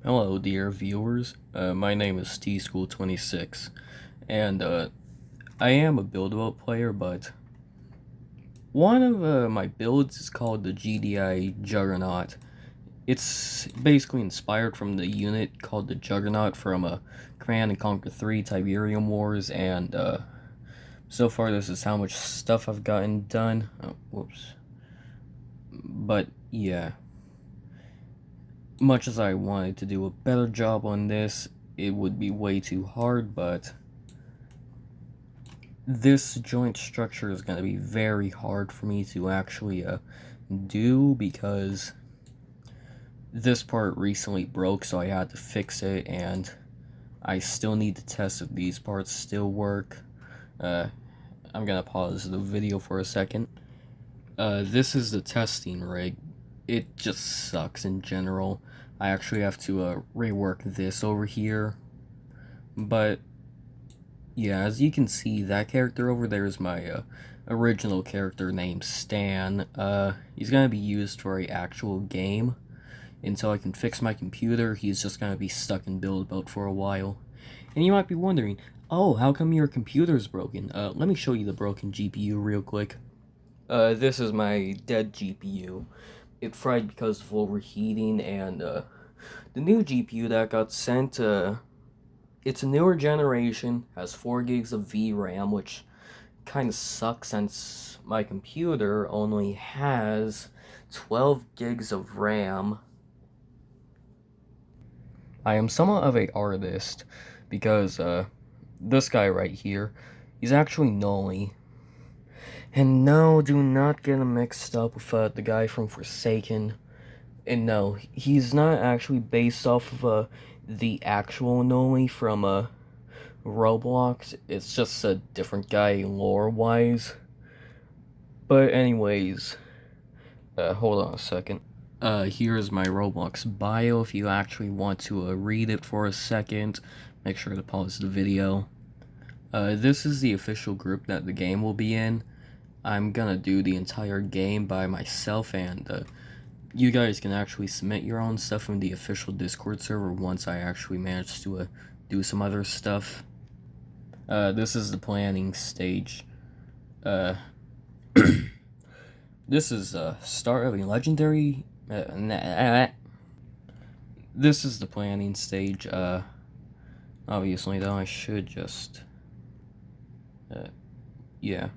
Hello, dear viewers. My name is T-School26, and I am a build-a-boat player, but one of my builds is called the GDI Juggernaut. It's basically inspired from the unit called the Juggernaut from Command and Conquer 3 Tiberium Wars, and so far this is how much stuff I've gotten done. Oh, whoops. But yeah, much as I wanted to do a better job on this, it would be way too hard, but this joint structure is going to be very hard for me to actually do because this part recently broke, so I had to fix it, and I still need to test if these parts still work. I'm gonna pause the video for a second. This is the testing rig. It just sucks in general. I actually have to rework this over here, but yeah, as you can see, that character over there is my original character named Stan. He's gonna be used for a actual game. Until I can fix my computer, he's just gonna be stuck in build mode for a while. And you might be wondering, oh, how come your computer's broken? Let me show you the broken GPU real quick. This is my dead GPU. It fried because of overheating, and the new GPU that got sent, it's a newer generation, has 4 gigs of VRAM, which kind of sucks since my computer only has 12 gigs of RAM. I am somewhat of a artist because this guy right here, he's actually Noli. And no, do not get him mixed up with the guy from Forsaken. And no, he's not actually based off of the actual Noli from Roblox. It's just a different guy lore-wise. But anyways, hold on a second. Here's my Roblox bio if you actually want to read it for a second. Make sure to pause the video. This is the official group that the game will be in. I'm gonna do the entire game by myself, and you guys can actually submit your own stuff in the official Discord server once I actually manage to do some other stuff. This is the planning stage. This is start of a legendary. This is the planning stage. Obviously, though, I should just. Yeah.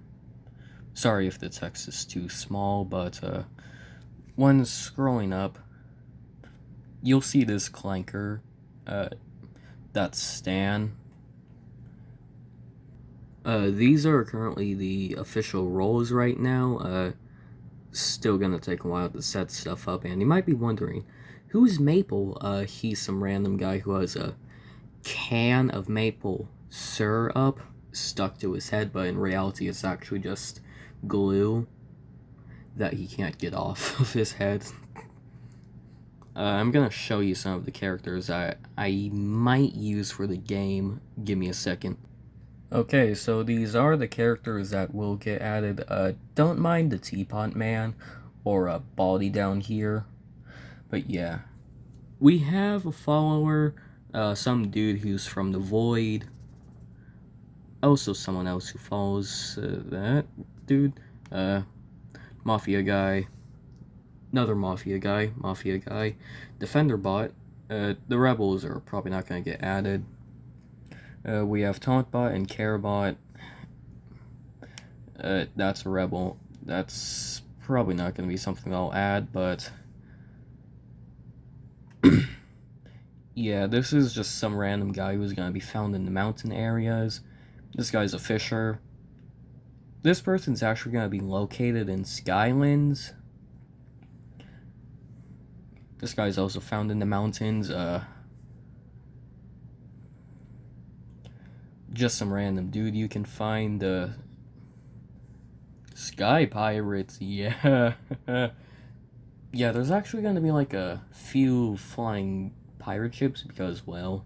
Sorry if the text is too small, but when scrolling up, you'll see this clanker. That's Stan. These are currently the official roles right now. Still gonna take a while to set stuff up, and you might be wondering, who's Maple? He's some random guy who has a can of maple syrup stuck to his head, but in reality it's actually just glue that he can't get off of his head. I'm gonna show you some of the characters I might use for the game. Give me a second. Okay, so these are the characters that will get added. Don't mind the Teapot Man or Baldy down here. But yeah. We have a follower, some dude who's from the Void. Also someone else who follows that dude. Mafia guy. Another Mafia guy. Defender bot. The Rebels are probably not going to get added. We have Tauntbot and Carebot. That's a rebel. That's probably not going to be something I'll add, but yeah, this is just some random guy who's going to be found in the mountain areas. This guy's a fisher. This person's actually going to be located in Skylands. This guy's also found in the mountains. Just some random dude you can find. Sky pirates, yeah. Yeah, there's actually going to be like a few flying pirate ships because, well,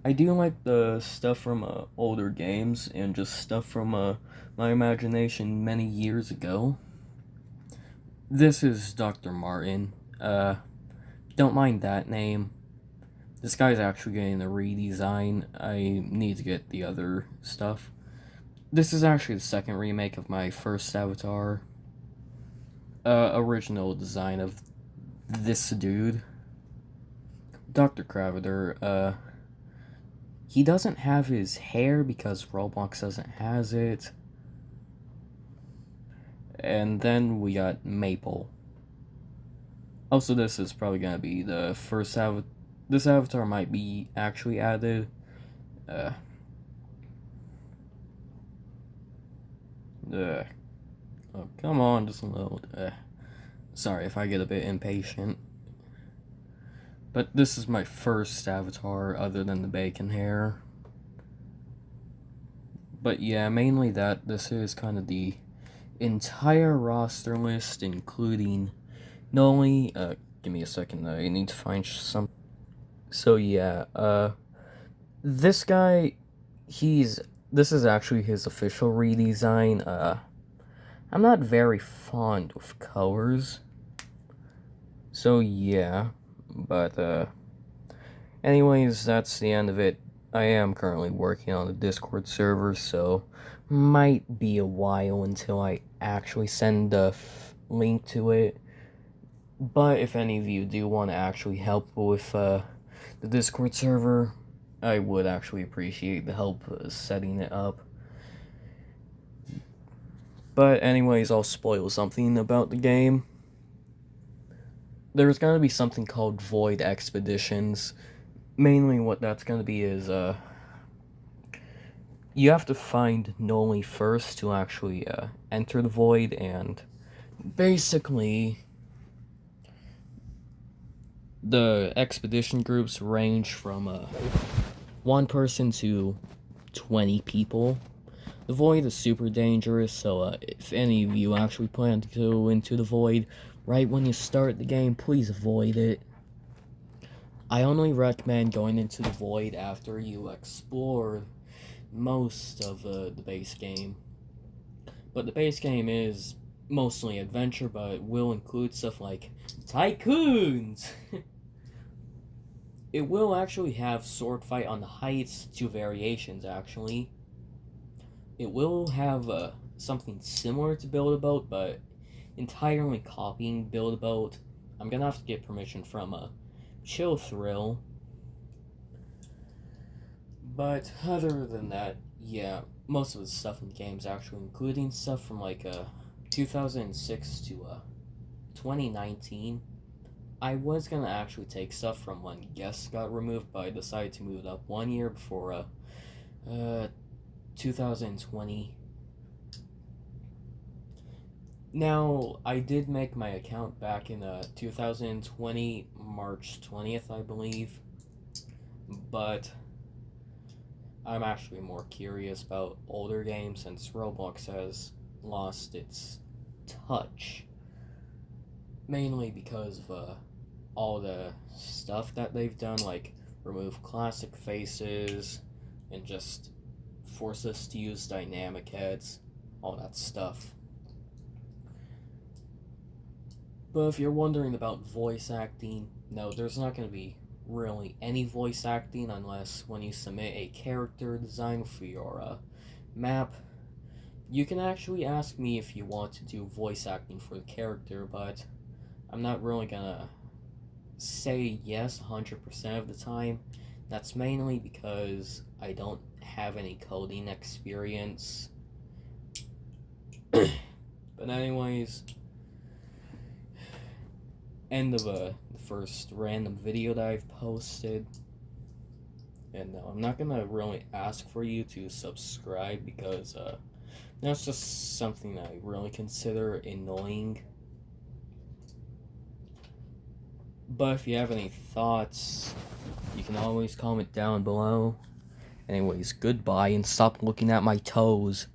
I do like the stuff from older games and just stuff from my imagination many years ago. This is Dr. Martin. don't mind that name. This guy's actually getting a redesign. I need to get the other stuff. This is actually the second remake of my first avatar. Original design of this dude. Dr. Cravader, he doesn't have his hair because Roblox doesn't has it. And then we got Maple. Also, this is probably gonna be the first avatar. This avatar might be actually added. Oh, come on, just load. Sorry if I get a bit impatient. But this is my first avatar other than the bacon hair. But yeah, mainly that. This is kind of the entire roster list, including Noli. Give me a second, I need to find some. So yeah, this guy, this is actually his official redesign. I'm not very fond of colors. So yeah, but anyways, that's the end of it. I am currently working on the Discord server, so might be a while until I actually send the link to it. But if any of you do want to actually help with the Discord server, I would actually appreciate the help setting it up. But anyways, I'll spoil something about the game. There's gonna be something called Void Expeditions. Mainly what that's gonna be is, you have to find Noli first to actually enter the Void, and basically the expedition groups range from 1 person to 20 people. The Void is super dangerous, so if any of you actually plan to go into the Void right when you start the game, please avoid it. I only recommend going into the Void after you explore most of the base game. But the base game is mostly adventure, but it will include stuff like tycoons. It will actually have sword fight on the heights, 2 variations actually. It will have something similar to Build a Boat, but entirely copying Build a Boat. I'm gonna have to get permission from Chill Thrill. But other than that, yeah, most of the stuff in the game is actually including stuff from like 2006 to 2019. I was gonna actually take stuff from when guests got removed, but I decided to move it up 1 year before 2020. Now, I did make my account back in 2020, March 20th, I believe, but I'm actually more curious about older games since Roblox has lost its touch, mainly because of all the stuff that they've done, like remove classic faces and just force us to use dynamic heads, all that stuff. But if you're wondering about voice acting, no, there's not going to be really any voice acting unless when you submit a character design for your map. You can actually ask me if you want to do voice acting for the character, but I'm not really gonna say yes 100% of the time. That's mainly because I don't have any coding experience. But anyways, end of the first random video that I've posted. And no, I'm not gonna really ask for you to subscribe because that's just something I really consider annoying. But if you have any thoughts, you can always comment down below. Anyways, goodbye and stop looking at my toes.